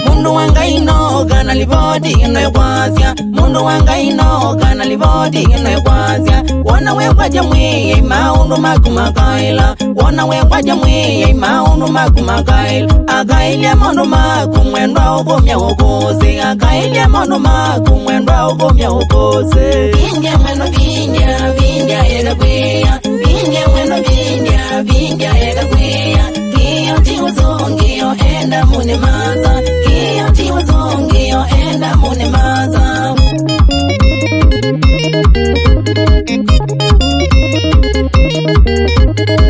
Mundu wangaino kana livoti ino kwasya. Mundu wangaino kana livoti ino kwasya. Wona wekwaja mwiye maundu makumakaila. Wona wekwaja mwiye maundu makumakaila. Akailya mono makumwendwa ukomya ukose. Akailya mono makumwendwa ukomya ukose. Vinja mweno vinja, vinja yega kwea. Vinja mweno vinja, vinja yega kwea. Kiyo tiwuzongio enda mune maza. Kiyo tiwuzongio enda mune maza.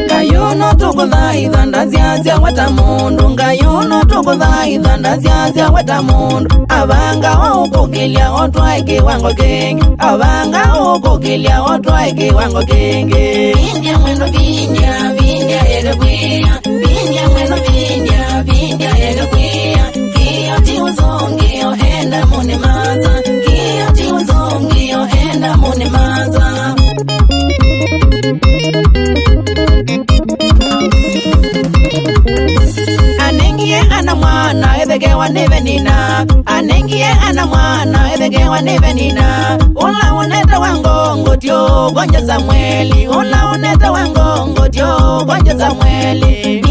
Ngayuno tukuthaiza ndasyasya weta mundu. Ngayuno tukuthaiza ndasyasya weta mundu. Abanga ukukilya otwae kiwango kingi. Abanga ukukilya otwae kiwango kingi. Vinja mweno vinja, vinja yega kwea. Vinja mweno vinja, vinja yega kwea. Kiyo tiwuzongio enda mune maza. Kiyo tiwuzongio enda mune maza. Anengie ana mwana ethegewa neve nina. Anengie ana mwana ethegewa neve nina. Ola uneta wangongo tio gonja Samueli. Ola uneta wangongo tio gonja Samueli.